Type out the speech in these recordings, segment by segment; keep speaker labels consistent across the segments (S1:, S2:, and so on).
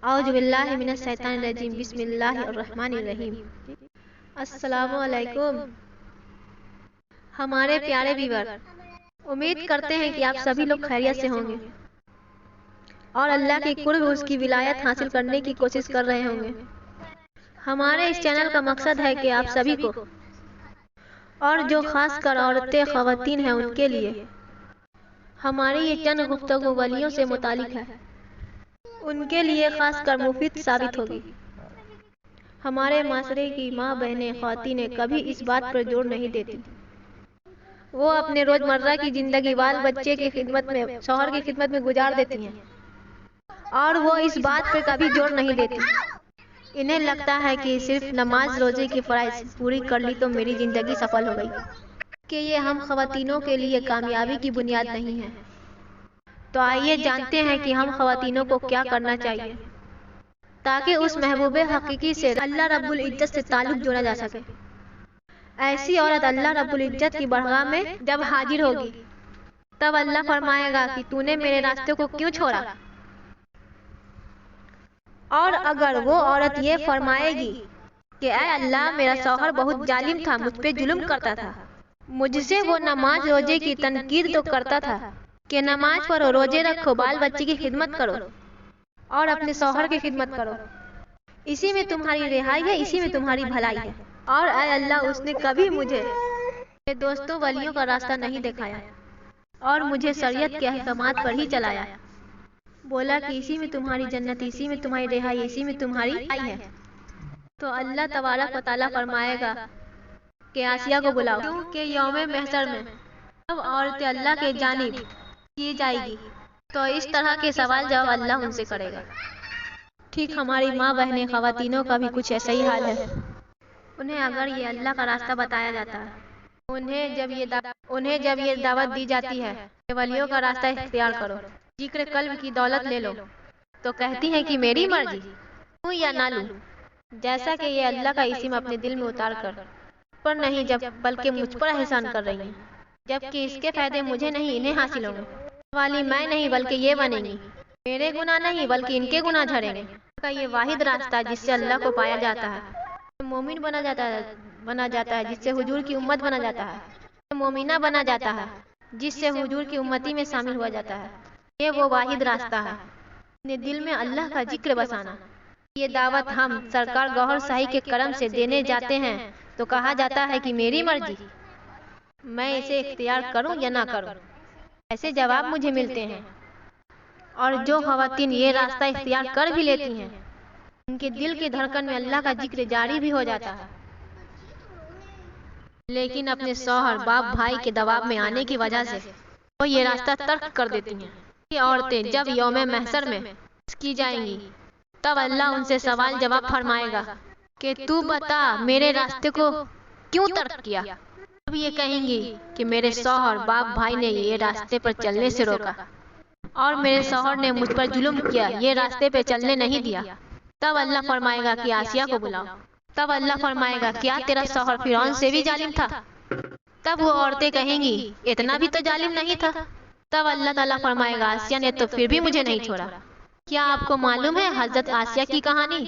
S1: اعوذ باللہ من الشیطان الرجیم، بسم اللہ الرحمن الرحیم۔ السلام علیکم ہمارے پیارے ویور، امید کرتے ہیں کہ آپ سبھی لوگ خیریت سے ہوں گے اور اللہ کے قرب اس کی ولایت حاصل کرنے کی کوشش کر رہے ہوں گے۔ ہمارے اس چینل کا مقصد ہے کہ آپ سبھی کو، اور جو خاص کر عورتیں خواتین ہیں ان کے لیے، ہماری یہ چند گفتگو ولیوں سے متعلق ہے، ان کے لیے خاص کر مفید ثابت ہوگی۔ ہمارے معاشرے کی ماں بہنیں خواتینیں کبھی اس بات پر زور نہیں دیتی، وہ اپنے روزمرہ کی زندگی بال بچے کی خدمت میں، شوہر کی خدمت میں گزار دیتی ہیں، اور وہ اس بات پر کبھی زور نہیں دیتی۔ انہیں لگتا ہے کہ صرف نماز روزے کی فرائض پوری کر لی تو میری زندگی سفل ہو گئی، کہ یہ ہم خواتینوں کے لیے کامیابی کی بنیاد نہیں ہے۔ تو آئیے جانتے ہیں کہ ہم خواتینوں کو کیا کرنا چاہیے تاکہ اس محبوب حقیقی سے، اللہ رب العزت سے تعلق جوڑا جا سکے۔ ایسی عورت اللہ رب العزت کی بارگاہ میں جب حاضر ہوگی، تب اللہ فرمائے گا کہ تو نے میرے راستے کو کیوں چھوڑا؟ اور اگر وہ عورت یہ فرمائے گی کہ اے اللہ، میرا شوہر بہت ظالم تھا، مجھ پہ ظلم کرتا تھا، مجھ سے وہ نماز روزے کی تنقید تو کرتا تھا کہ نماز پڑھو، روزے رکھو، بال بچے کی خدمت کرو اور اپنے شوہر کی خدمت کرو، اسی میں تمہاری رہائی ہے، اسی میں تمہاری بھلائی ہے، اور اے اللہ، اس نے کبھی مجھے میرے دوستوں ولیوں کا راستہ نہیں دکھایا اور مجھے شریعت کے احکامات پر ہی چلایا، بولا کہ اسی میں تمہاری جنت، اسی میں تمہاری رہائی، اسی میں تمہاری بھلائی ہے، تو اللہ تبارک و تعالیٰ فرمائے گا کہ آسیہ کو بلاؤ، کیونکہ یوم محشر میں جب عورتیں اللہ کے جانب کی جائے گی تو اس طرح کے سوال جواب اللہ ان سے کرے گا۔ ٹھیک ہماری ماں بہنیں خواتینوں کا بھی کچھ ایسا ہی حال ہے۔ انہیں اگر یہ اللہ کا راستہ بتایا جاتا ہے، انہیں جب یہ دعوت دی جاتی ہے کہ ولیوں کا راستہ اختیار کرو، ذکر قلب کی دولت لے لو، تو کہتی ہیں کہ میری مرضی، لوں یا نہ لوں، جیسا کہ یہ اللہ کا اسم اپنے دل میں اتار کر پر نہیں بلکہ مجھ پر احسان کر رہی ہیں، جبکہ اس کے فائدے مجھے نہیں انہیں حاصل ہوں گے، والی میں نہیں بلکہ یہ بنیں گی، میرے گناہ نہیں بلکہ ان کے گناہ جھڑیں گے۔ کا یہ واحد راستہ جس سے اللہ کو پایا جاتا ہے، مومن بنا جاتا ہے، جس سے حضور کی امت بنا جاتا ہے، مومنہ بنا جاتا ہے، جس سے حضور کی امتی میں شامل ہوا جاتا ہے، یہ وہ واحد راستہ ہے، اپنے دل میں اللہ کا ذکر بسانا۔ یہ دعوت ہم سرکار گوہر شاہی کے کرم سے دینے جاتے ہیں تو کہا جاتا ہے کہ میری مرضی، میں اسے اختیار کروں یا نہ کروں، ایسے جواب مجھے ملتے ہیں۔ اور جو خواتین یہ راستہ اختیار کر بھی لیتی ہیں، ان کے دل کی دھڑکن میں اللہ کا ذکر جاری بھی ہو جاتا ہے، لیکن اپنے شوہر، باپ، بھائی کے دباؤ میں آنے کی وجہ سے وہ یہ راستہ ترک کر دیتی ہیں۔ یہ عورتیں جب یوم محشر میں کی جائیں گی، تب اللہ ان سے سوال جواب فرمائے گا کہ تو بتا میرے راستے کو کیوں ترک کیا؟ اب یہ کہیں گی کہ میرے شوہر، باپ، بھائی نے یہ راستے پر چلنے سے روکا، اور میرے شوہر نے مجھ پر ظلم کیا، یہ راستے پہ چلنے نہیں دیا۔ تب اللہ فرمائے گا کہ آسیہ کو بلاؤ۔ تب اللہ فرمائے گا کیا تیرا شوہر فرعون سے بھی ظالم تھا؟ تب وہ عورتیں کہیں گی اتنا بھی تو ظالم نہیں تھا۔ تب اللہ تعالیٰ فرمائے گا آسیہ نے تو پھر بھی مجھے نہیں چھوڑا۔ کیا آپ کو معلوم ہے حضرت آسیہ کی کہانی؟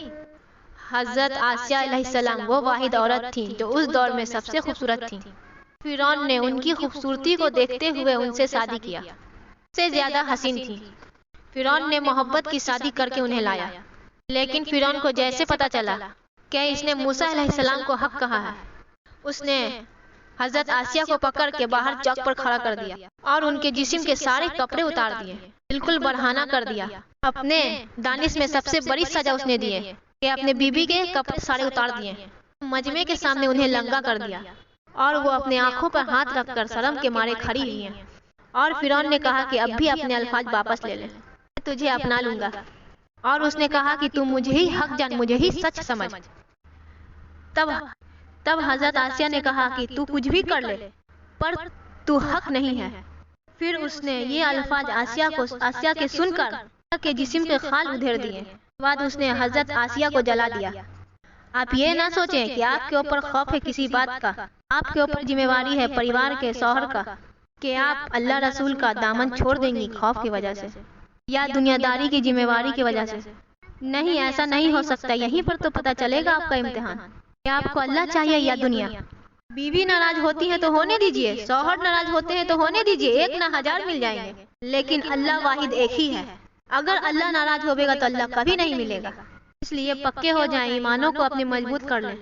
S1: حضرت آسیہ علیہ السلام وہ واحد عورت تھیں جو اس دور میں سب سے خوبصورت تھیں۔ فرعون نے ان کی خوبصورتی کو دیکھتے ہوئے ان سے شادی کیا، سے زیادہ حسین تھیں۔ فرعون نے محبت کی شادی کر کے انہیں لایا، لیکن فرعون کو جیسے پتا چلا کہ اس نے موسیٰ علیہ السلام کو حق کہا ہے، اس نے حضرت آسیہ کو پکڑ کے باہر چوک پر کھڑا کر دیا اور ان کے جسم کے سارے کپڑے اتار دیے، بالکل برہنہ کر دیا۔ اپنے دانش میں سب سے بڑی سزا اس نے دی ہے کہ اپنے بیوی کے کپڑے سارے اتار دیے، مجمع کے سامنے انہیں ننگا کر دیا، اور وہ اپنے آنکھوں پر ہاتھ رکھ کر شرم کے مارے کھڑی ہوئی ہیں۔ اور فرعون نے کہا کہ اب بھی اپنے الفاظ واپس لے لے، میں تجھے اپنا لوں گا، اور اس نے کہا کہ تم مجھے ہی حق جان، مجھے ہی سچ سمجھ۔ تب حضرت آسیہ نے کہا کہ تو کچھ بھی کر لے پر تو حق نہیں ہے۔ پھر اس نے یہ الفاظ آسیہ کے سن کر کے جسم کے خال ادھیڑ دیے، اس کے بعد اس نے حضرت آسیہ کو جلا دیا۔ آپ یہ نہ سوچیں کہ آپ کے اوپر خوف ہے کسی بات کا، آپ کے اوپر ذمہ داری ہے پریوار کے، شوہر کا، کہ آپ اللہ رسول کا دامن چھوڑ دیں گی خوف کی وجہ سے یا دنیا داری کی ذمہ داری کی وجہ سے۔ نہیں، ایسا نہیں ہو سکتا، یہیں پر تو پتہ چلے گا آپ کا امتحان کہ آپ کو اللہ چاہیے یا دنیا۔ بیوی ناراض ہوتی ہے تو ہونے دیجئے، شوہر ناراض ہوتے ہیں تو ہونے دیجئے، ایک نہ ہزار مل جائیں گے، لیکن اللہ واحد ایک ہی ہے۔ اگر اللہ ناراض ہوگے گا تو اللہ کبھی نہیں ملے گا۔ اس لیے پکے ہو جائیں، ایمانوں کو اپنے مضبوط کر لیں،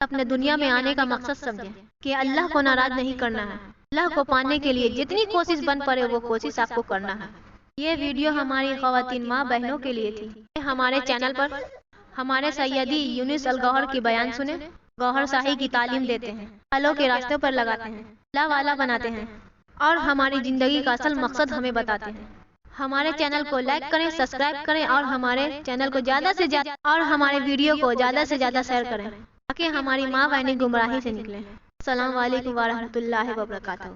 S1: اپنے دنیا میں آنے کا مقصد سمجھیں کہ اللہ کو ناراض نہیں کرنا ہے۔ اللہ کو پانے کے لیے جتنی کوشش بن پڑے وہ کوشش آپ کو کرنا ہے۔ یہ ویڈیو ہماری خواتین ماں بہنوں کے لیے تھی۔ ہمارے چینل پر ہمارے سیدی یونس الگوہر کی بیان سنیں، گوہر شاہی کی تعلیم دیتے ہیں، پھلوں کے راستے پر لگاتے ہیں، اللہ والا بناتے ہیں اور ہماری زندگی کا اصل مقصد ہمیں بتاتے ہیں۔ ہمارے چینل کو لائک کریں، سبسکرائب کریں اور ہمارے چینل کو زیادہ سے زیادہ اور ہمارے ویڈیو کو زیادہ سے زیادہ شیئر کریں تاکہ ہماری ماں بہنیں گمراہی سے نکلیں۔ السلام علیکم ورحمۃ اللہ وبرکاتہ۔